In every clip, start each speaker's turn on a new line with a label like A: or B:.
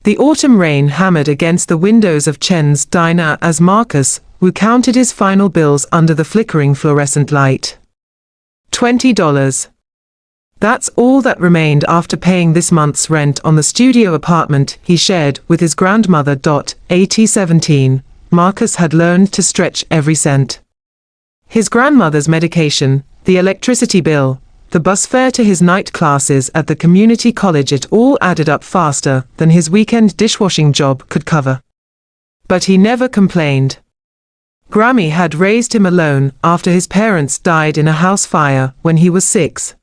A: The autumn rain hammered against the windows of Chen's diner as Marcus, who counted his final bills under the flickering fluorescent light. $20. That's all that remained after paying this month's rent on the studio apartment he shared with his grandmother. At 17, Marcus had learned to stretch every cent. His grandmother's medication, the electricity bill, the bus fare to his night classes at the community college, it all added up faster than his weekend dishwashing job could cover. But he never complained. Grammy had raised him alone after his parents died in a house fire when he was 6.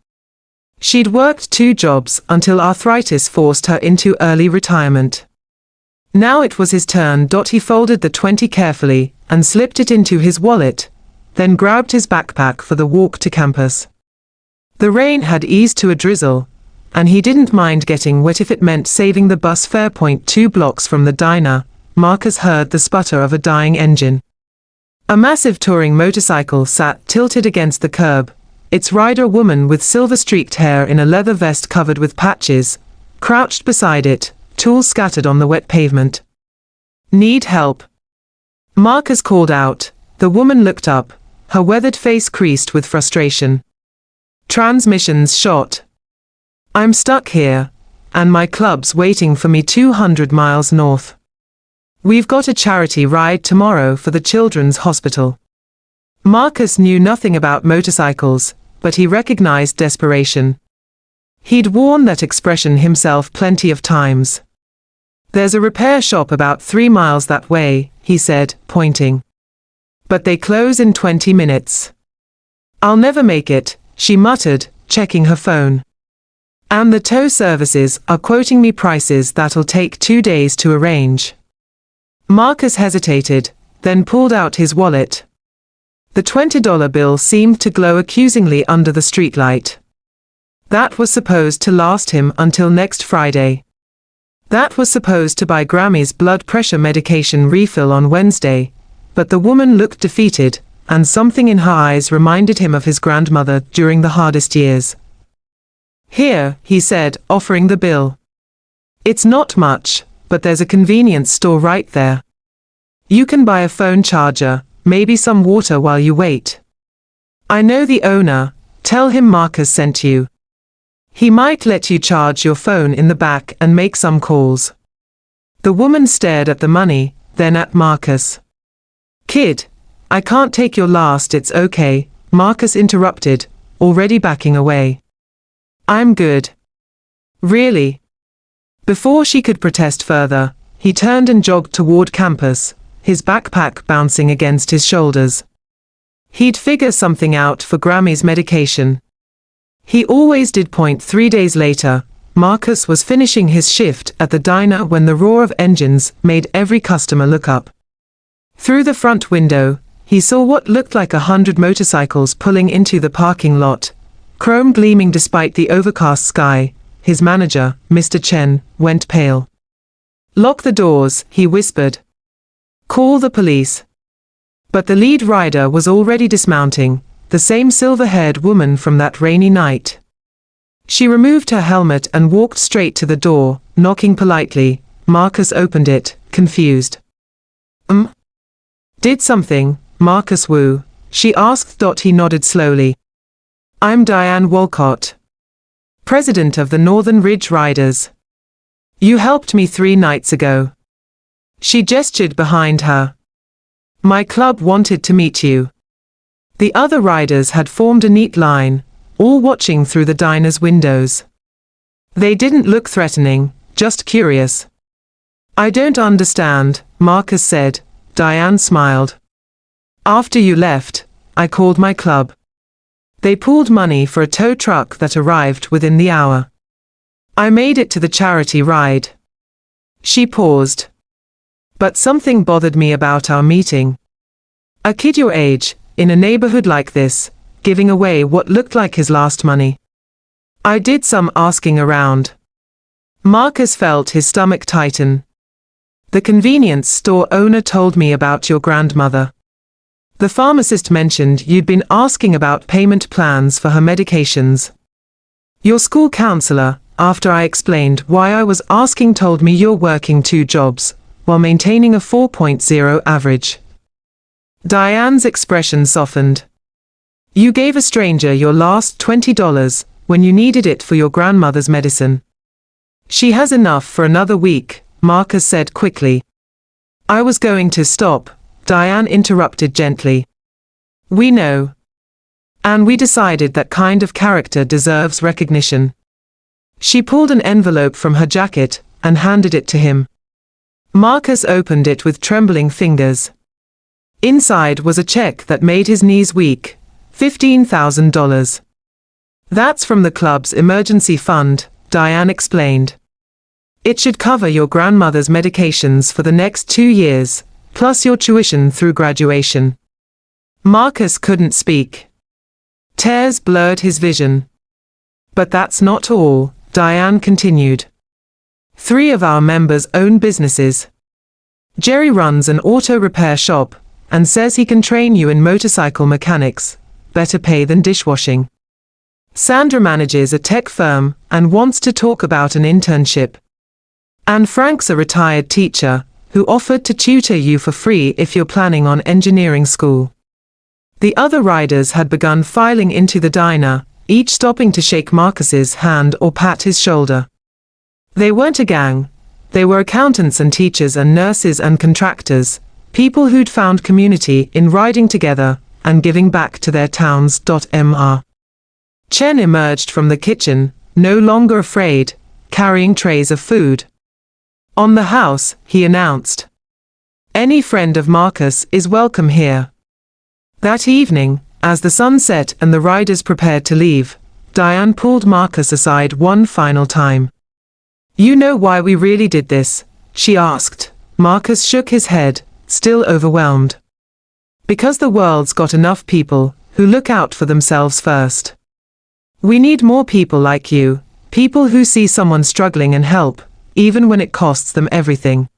A: She'd worked 2 jobs until arthritis forced her into early retirement. Now it was his turn. He folded the 20 carefully and slipped it into his wallet, then grabbed his backpack for the walk to campus. The rain had eased to a drizzle, and he didn't mind getting wet if it meant saving the bus fare. 2 blocks from the diner, Marcus heard the sputter of a dying engine. A massive touring motorcycle sat tilted against the curb, its rider, a woman with silver-streaked hair in a leather vest covered with patches, crouched beside it, tools scattered on the wet pavement. "Need help?" Marcus called out. The woman looked up, her weathered face creased with frustration. "Transmission's shot. I'm stuck here, and my club's waiting for me 200 miles north. We've got a charity ride tomorrow for the children's hospital." Marcus knew nothing about motorcycles, but he recognized desperation. He'd worn that expression himself plenty of times. "There's a repair shop about 3 miles that way," he said, pointing. "But they close in 20 minutes. I'll never make it," she muttered, checking her phone. "And the tow services are quoting me prices that'll take 2 days to arrange." Marcus hesitated, then pulled out his wallet. The $20 bill seemed to glow accusingly under the streetlight. That was supposed to last him until next Friday. That was supposed to buy Grammy's blood pressure medication refill on Wednesday, but the woman looked defeated, and something in her eyes reminded him of his grandmother during the hardest years. "Here," he said, offering the bill. "It's not much, but there's a convenience store right there. You can buy a phone charger, maybe some water while you wait. I know the owner, tell him Marcus sent you. He might let you charge your phone in the back and make some calls." The woman stared at the money, then at Marcus. "Kid, I can't take your last." "It's okay," Marcus interrupted, already backing away. "I'm good." "Really?" Before she could protest further, he turned and jogged toward campus, his backpack bouncing against his shoulders. He'd figure something out for Grammy's medication. He always did. 3 days later, Marcus was finishing his shift at the diner when the roar of engines made every customer look up. Through the front window, he saw what looked like 100 motorcycles pulling into the parking lot, chrome gleaming despite the overcast sky. His manager, Mr. Chen, went pale. "Lock the doors," he whispered. "Call the police." But the lead rider was already dismounting, the same silver-haired woman from that rainy night. She removed her helmet and walked straight to the door, knocking politely. Marcus opened it, confused. "Did something, Marcus Wu?" she asked. He nodded slowly. "I'm Diane Walcott, president of the Northern Ridge Riders. You helped me 3 nights ago." She gestured behind her. "My club wanted to meet you." The other riders had formed a neat line, all watching through the diner's windows. They didn't look threatening, just curious. "I don't understand," Marcus said. Diane smiled. "After you left, I called my club. They pooled money for a tow truck that arrived within the hour. I made it to the charity ride." She paused. "But something bothered me about our meeting. A kid your age, in a neighborhood like this, giving away what looked like his last money. I did some asking around." Marcus felt his stomach tighten. "The convenience store owner told me about your grandmother. The pharmacist mentioned you'd been asking about payment plans for her medications. Your school counselor after I explained why I was asking, told me you're working 2 jobs, while maintaining a 4.0 average. Diane's expression softened. You gave a stranger your last $20 when you needed it for your grandmother's medicine. She has enough for another week, Marcus said quickly. I was going to stop, Diane interrupted gently. We know. And we decided that kind of character deserves recognition. She pulled an envelope from her jacket and handed it to him. Marcus opened it with trembling fingers. Inside was a check that made his knees weak, $15,000. That's from the club's emergency fund, Diane explained. It should cover your grandmother's medications for the next 2 years, plus your tuition through graduation. Marcus couldn't speak. Tears blurred his vision. But that's not all, Diane continued. 3 of our members own businesses. Jerry runs an auto repair shop and says he can train you in motorcycle mechanics, better pay than dishwashing. Sandra manages a tech firm and wants to talk about an internship. And Frank's a retired teacher who offered to tutor you for free if you're planning on engineering school. The other riders had begun filing into the diner, each stopping to shake Marcus's hand or pat his shoulder. They weren't a gang. They were accountants and teachers and nurses and contractors, people who'd found community in riding together and giving back to their towns. Mr. Chen emerged from the kitchen, no longer afraid, carrying trays of food. On the house, he announced. Any friend of Marcus is welcome here. That evening, as the sun set and the riders prepared to leave, Diane pulled Marcus aside one final time. You know why we really did this? She asked. Marcus shook his head, still overwhelmed. Because the world's got enough people who look out for themselves first. We need more people like you, people who see someone struggling and help, even when it costs them everything.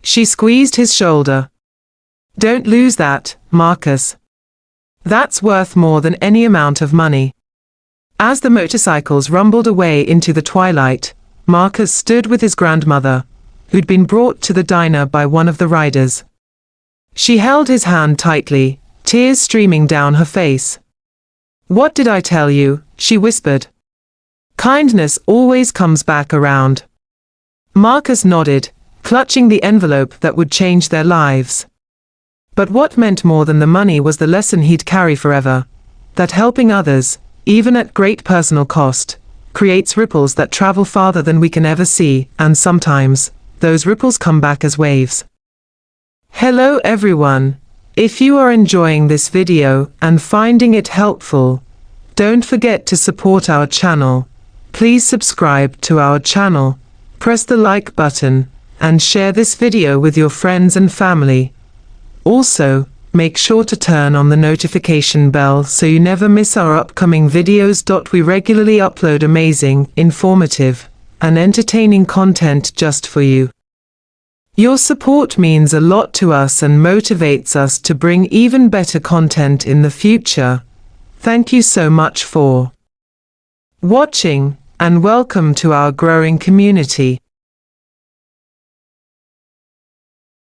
A: She squeezed his shoulder. Don't lose that, Marcus. That's worth more than any amount of money. As the motorcycles rumbled away into the twilight, Marcus stood with his grandmother, who'd been brought to the diner by one of the riders. She held his hand tightly, tears streaming down her face. What did I tell you? She whispered. Kindness always comes back around. Marcus nodded, clutching the envelope that would change their lives. But what meant more than the money was the lesson he'd carry forever, that helping others, even at great personal cost, creates ripples that travel farther than we can ever see, and sometimes, those ripples come back as waves. Hello everyone. If you are enjoying this video and finding it helpful, don't forget to support our channel. Please subscribe to our channel, press the like button, and share this video with your friends and family. Also, make sure to turn on the notification bell so you never miss our upcoming videos. We regularly upload amazing, informative, and entertaining content just for you. Your support means a lot to us and motivates us to bring even better content in the future. Thank you so much for watching, and welcome to our growing community.